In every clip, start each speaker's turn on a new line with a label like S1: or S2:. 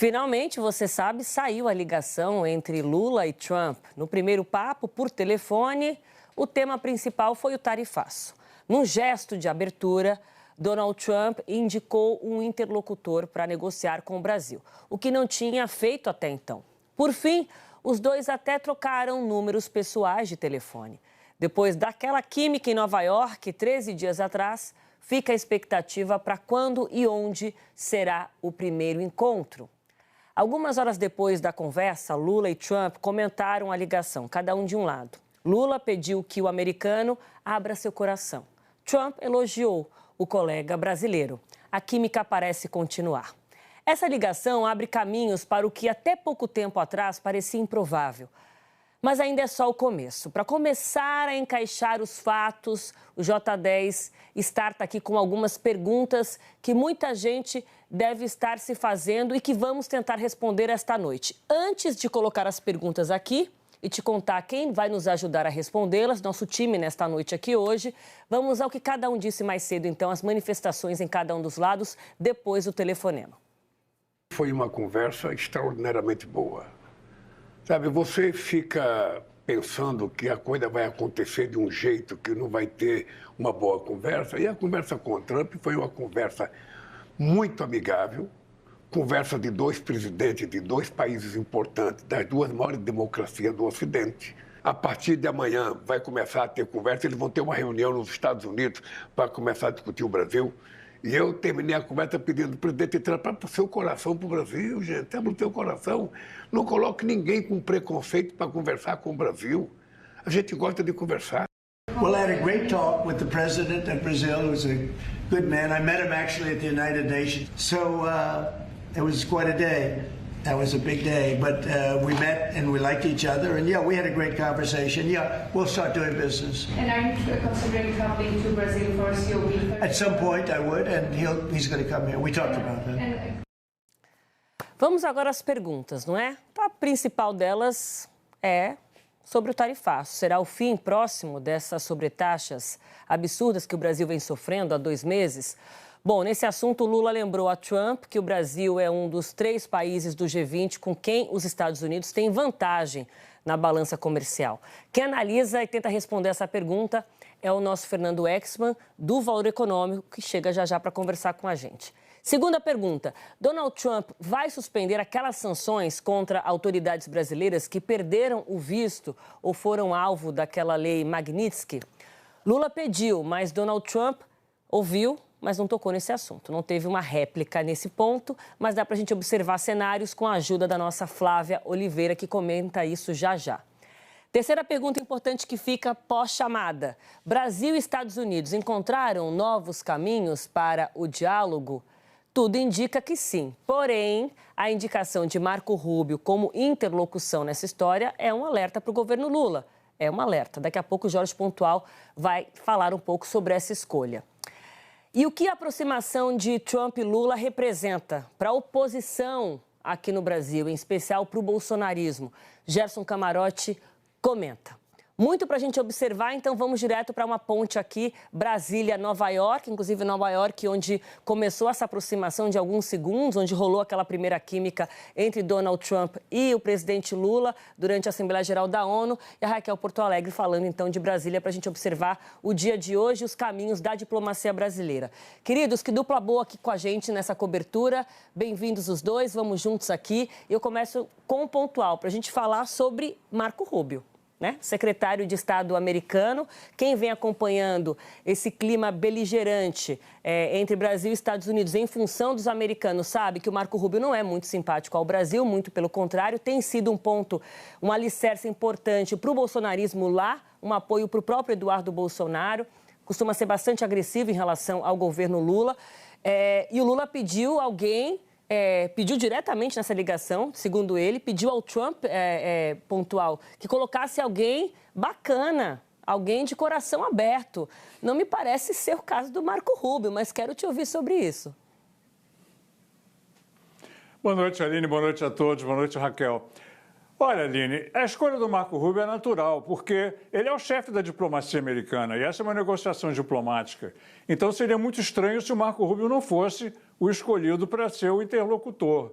S1: Finalmente, você sabe, saiu a ligação entre Lula e Trump. No primeiro papo, por telefone, o tema principal foi o tarifaço. Num gesto de abertura, Donald Trump indicou um interlocutor para negociar com o Brasil, o que não tinha feito até então. Por fim, os dois até trocaram números pessoais de telefone. Depois daquela química em Nova York, 13 dias atrás, fica a expectativa para quando e onde será o primeiro encontro. Algumas horas depois da conversa, Lula e Trump comentaram a ligação, cada um de um lado. Lula pediu que o americano abra seu coração. Trump elogiou o colega brasileiro. A química parece continuar. Essa ligação abre caminhos para o que até pouco tempo atrás parecia improvável. Mas ainda é só o começo. Para começar a encaixar os fatos, o J10 starta aqui com algumas perguntas que muita gente deve estar se fazendo e que vamos tentar responder esta noite. Antes de colocar as perguntas aqui e te contar quem vai nos ajudar a respondê-las, nosso time nesta noite aqui hoje, vamos ao que cada um disse mais cedo, então, as manifestações em cada um dos lados, depois do telefonema.
S2: Foi uma conversa extraordinariamente boa. Sabe, você fica pensando que a coisa vai acontecer de um jeito que não vai ter uma boa conversa. E a conversa com o Trump foi uma conversa muito amigável, conversa de dois presidentes de dois países importantes, das duas maiores democracias do Ocidente. A partir de amanhã vai começar a ter conversa, eles vão ter uma reunião nos Estados Unidos para começar a discutir o Brasil. E eu terminei a conversa pedindo ao presidente Trump para o seu coração para o Brasil, gente, abre o teu coração. Não coloque ninguém com preconceito para conversar com o Brasil. A gente gosta de conversar.
S3: Well, I had a great talk with the president of Brazil, who's a good man. I met him actually at the United Nations. So it was quite a day. That was a big day, but we met and we liked each other, and yeah, we had a great conversation. Yeah, we'll start doing business.
S4: And are you considering coming to Brazil for COP?
S3: At some point I would, and he's going to come here. We talked about that.
S1: Vamos agora às perguntas, não é? A principal delas é sobre o tarifaço. Será o fim próximo dessas sobretaxas absurdas que o Brasil vem sofrendo há 2 meses? Bom, nesse assunto, Lula lembrou a Trump que o Brasil é um dos 3 países do G20 com quem os Estados Unidos têm vantagem na balança comercial. Quem analisa e tenta responder essa pergunta é o nosso Fernando Exman, do Valor Econômico, que chega já para conversar com a gente. Segunda pergunta, Donald Trump vai suspender aquelas sanções contra autoridades brasileiras que perderam o visto ou foram alvo daquela lei Magnitsky? Lula pediu, mas Donald Trump ouviu, mas não tocou nesse assunto. Não teve uma réplica nesse ponto, mas dá para a gente observar cenários com a ajuda da nossa Flávia Oliveira, que comenta isso já já. Terceira pergunta importante que fica pós-chamada. Brasil e Estados Unidos encontraram novos caminhos para o diálogo? Tudo indica que sim. Porém, a indicação de Marco Rubio como interlocução nessa história é um alerta para o governo Lula. É um alerta. Daqui a pouco o Jorge Pontual vai falar um pouco sobre essa escolha. E o que a aproximação de Trump e Lula representa para a oposição aqui no Brasil, em especial para o bolsonarismo? Gerson Camarote comenta. Muito para a gente observar, então vamos direto para uma ponte aqui, Brasília-Nova York, inclusive Nova York, onde começou essa aproximação de alguns segundos, onde rolou aquela primeira química entre Donald Trump e o presidente Lula durante a Assembleia Geral da ONU. E a Raquel Porto Alegre falando então de Brasília para a gente observar o dia de hoje e os caminhos da diplomacia brasileira. Queridos, que dupla boa aqui com a gente nessa cobertura. Bem-vindos os dois, vamos juntos aqui. Eu começo com o pontual para a gente falar sobre Marco Rubio, né? Secretário de Estado americano. Quem vem acompanhando esse clima beligerante entre Brasil e Estados Unidos em função dos americanos sabe que o Marco Rubio não é muito simpático ao Brasil, muito pelo contrário, tem sido um alicerce importante para o bolsonarismo lá, um apoio para o próprio Eduardo Bolsonaro, costuma ser bastante agressivo em relação ao governo Lula. E o Lula pediu pediu diretamente nessa ligação, segundo ele, pediu ao Trump, pontual, que colocasse alguém bacana, alguém de coração aberto. Não me parece ser o caso do Marco Rubio, mas quero te ouvir sobre isso.
S5: Boa noite, Aline, boa noite a todos, boa noite, Raquel. Olha, Aline, a escolha do Marco Rubio é natural, porque ele é o chefe da diplomacia americana e essa é uma negociação diplomática. Então seria muito estranho se o Marco Rubio não fosse o escolhido para ser o interlocutor.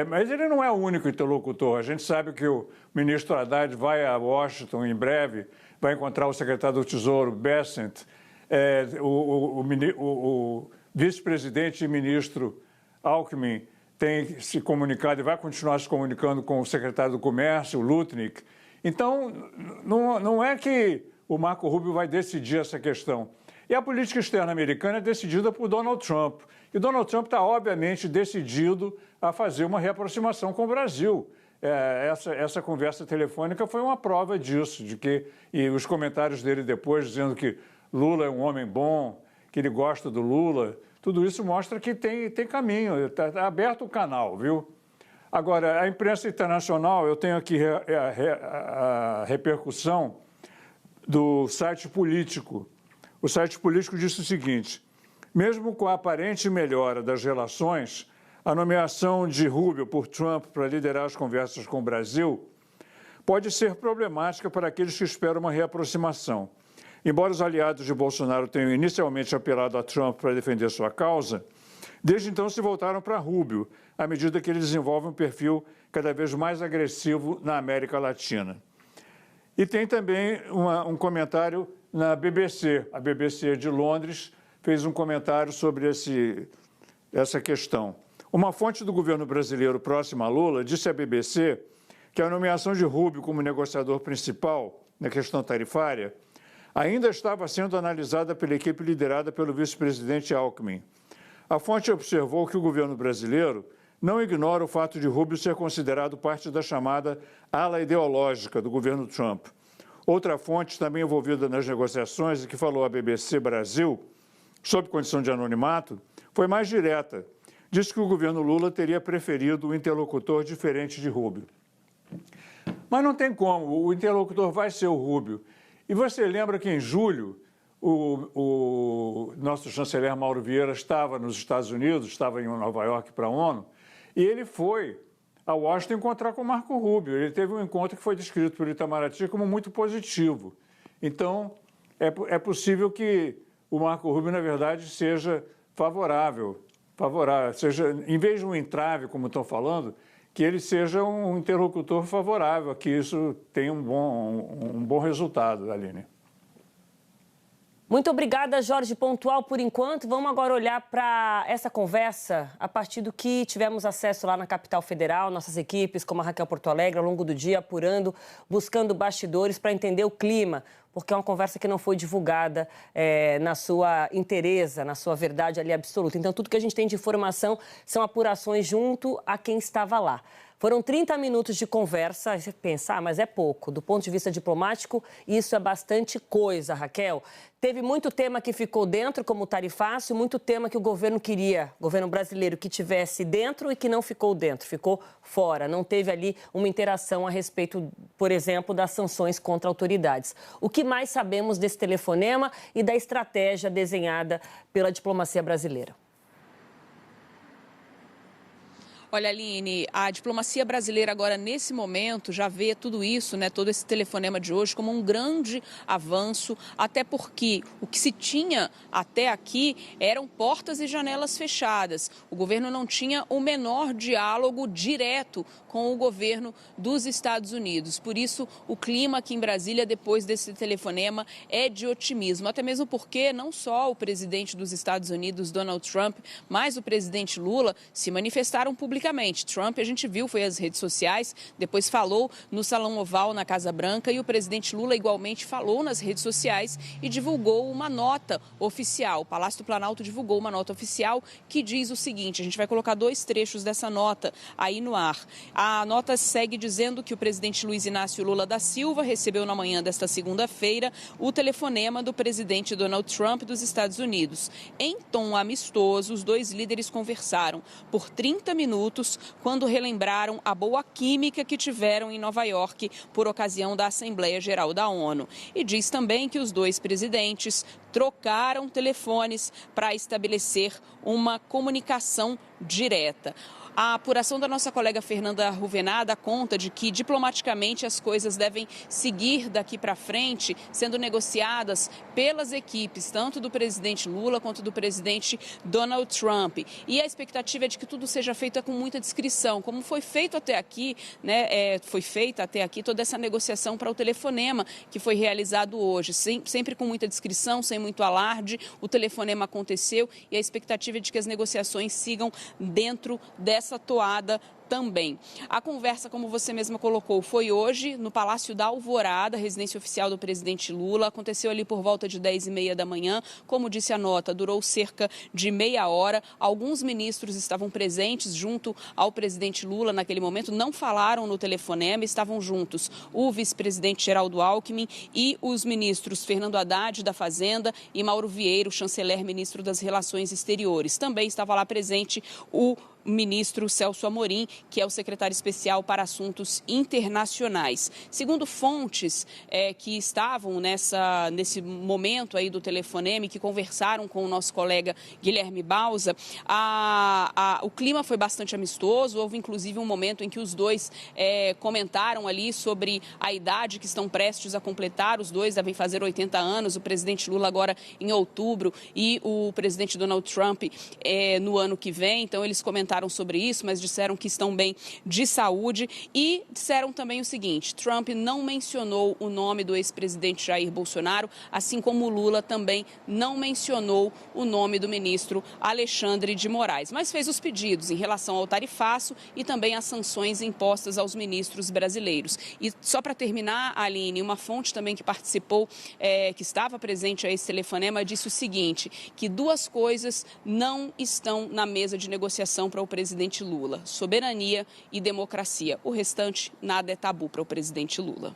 S5: Mas ele não é o único interlocutor. A gente sabe que o ministro Haddad vai a Washington em breve, vai encontrar o secretário do Tesouro, Bessent, o vice-presidente e ministro Alckmin tem se comunicado e vai continuar se comunicando com o secretário do Comércio, o Lutnick. Então, não é que o Marco Rubio vai decidir essa questão. E a política externa americana é decidida por Donald Trump. E Donald Trump está, obviamente, decidido a fazer uma reaproximação com o Brasil. Essa conversa telefônica foi uma prova disso, e os comentários dele depois, dizendo que Lula é um homem bom, que ele gosta do Lula, tudo isso mostra que tem caminho, está aberto o canal, viu? Agora, a imprensa internacional, eu tenho aqui a repercussão do site político. O site político disse o seguinte: mesmo com a aparente melhora das relações, a nomeação de Rubio por Trump para liderar as conversas com o Brasil pode ser problemática para aqueles que esperam uma reaproximação. Embora os aliados de Bolsonaro tenham inicialmente apelado a Trump para defender sua causa, desde então se voltaram para Rubio, à medida que ele desenvolve um perfil cada vez mais agressivo na América Latina. E tem também um comentário na BBC. A BBC de Londres fez um comentário sobre essa questão. Uma fonte do governo brasileiro próxima a Lula disse à BBC que a nomeação de Rubio como negociador principal na questão tarifária ainda estava sendo analisada pela equipe liderada pelo vice-presidente Alckmin. A fonte observou que o governo brasileiro não ignora o fato de Rubio ser considerado parte da chamada ala ideológica do governo Trump. Outra fonte, também envolvida nas negociações e que falou à BBC Brasil, sob condição de anonimato, foi mais direta. Disse que o governo Lula teria preferido um interlocutor diferente de Rubio. Mas não tem como, o interlocutor vai ser o Rubio. E você lembra que em julho o nosso chanceler Mauro Vieira estava nos Estados Unidos, estava em Nova York para a ONU, e ele foi a Washington encontrar com o Marco Rubio. Ele teve um encontro que foi descrito por Itamaraty como muito positivo. Então, é possível que o Marco Rubio, na verdade, seja favorável, seja, em vez de um entrave, como estão falando, que ele seja um interlocutor favorável, que isso tenha um bom resultado, Aline.
S1: Muito obrigada, Jorge. Pontual por enquanto. Vamos agora olhar para essa conversa a partir do que tivemos acesso lá na capital federal, nossas equipes, como a Raquel Porto Alegre, ao longo do dia, apurando, buscando bastidores para entender o clima, porque é uma conversa que não foi divulgada na sua inteireza, na sua verdade ali absoluta. Então, tudo que a gente tem de informação são apurações junto a quem estava lá. Foram 30 minutos de conversa, aí você pensa, mas é pouco. Do ponto de vista diplomático, isso é bastante coisa, Raquel. Teve muito tema que ficou dentro, como o tarifácio, muito tema que o governo queria, o governo brasileiro, que tivesse dentro e que não ficou dentro, ficou fora. Não teve ali uma interação a respeito, por exemplo, das sanções contra autoridades. O que mais sabemos desse telefonema e da estratégia desenhada pela diplomacia brasileira?
S6: Olha, Aline, a diplomacia brasileira agora, nesse momento, já vê tudo isso, né, todo esse telefonema de hoje como um grande avanço, até porque o que se tinha até aqui eram portas e janelas fechadas. O governo não tinha o menor diálogo direto com o governo dos Estados Unidos. Por isso, o clima aqui em Brasília, depois desse telefonema, é de otimismo. Até mesmo porque não só o presidente dos Estados Unidos, Donald Trump, mas o presidente Lula se manifestaram publicamente. Trump, a gente viu, foi às redes sociais, depois falou no Salão Oval, na Casa Branca, e o presidente Lula igualmente falou nas redes sociais e divulgou uma nota oficial. O Palácio do Planalto divulgou uma nota oficial que diz o seguinte, a gente vai colocar 2 trechos dessa nota aí no ar. A nota segue dizendo que o presidente Luiz Inácio Lula da Silva recebeu na manhã desta segunda-feira o telefonema do presidente Donald Trump dos Estados Unidos. Em tom amistoso, os 2 líderes conversaram por 30 minutos quando relembraram a boa química que tiveram em Nova York por ocasião da Assembleia Geral da ONU. E diz também que os 2 presidentes trocaram telefones para estabelecer uma comunicação direta. A apuração da nossa colega Fernanda Ruvenat dá conta de que, diplomaticamente, as coisas devem seguir daqui para frente, sendo negociadas pelas equipes, tanto do presidente Lula quanto do presidente Donald Trump. E a expectativa é de que tudo seja feito com muita discrição, como foi feito até aqui, né? Foi feita até aqui toda essa negociação para o telefonema que foi realizado hoje, sempre com muita discrição, sem muito alarde. O telefonema aconteceu e a expectativa é de que as negociações sigam dentro dessa toada também. A conversa, como você mesma colocou, foi hoje no Palácio da Alvorada, residência oficial do presidente Lula. Aconteceu ali por volta de 10h30 da manhã. Como disse a nota, durou cerca de meia hora. Alguns ministros estavam presentes junto ao presidente Lula naquele momento, não falaram no telefonema, estavam juntos o vice-presidente Geraldo Alckmin e os ministros Fernando Haddad, da Fazenda, e Mauro Vieira, o chanceler ministro das Relações Exteriores. Também estava lá presente o ministro Celso Amorim, que é o secretário especial para assuntos internacionais. Segundo fontes que estavam nesse momento aí do telefonema e que conversaram com o nosso colega Guilherme Bausa, o clima foi bastante amistoso. Houve inclusive um momento em que os dois comentaram ali sobre a idade que estão prestes a completar. Os dois devem fazer 80 anos, o presidente Lula agora em outubro e o presidente Donald Trump no ano que vem. Então eles comentaram sobre isso, mas disseram que estão bem de saúde e disseram também o seguinte: Trump não mencionou o nome do ex-presidente Jair Bolsonaro, assim como Lula também não mencionou o nome do ministro Alexandre de Moraes, mas fez os pedidos em relação ao tarifaço e também às sanções impostas aos ministros brasileiros. E só para terminar, Aline, uma fonte também que participou, que estava presente a esse telefonema, disse o seguinte, que duas coisas não estão na mesa de negociação para o presidente Lula: soberania e democracia. O restante, nada é tabu para o presidente Lula.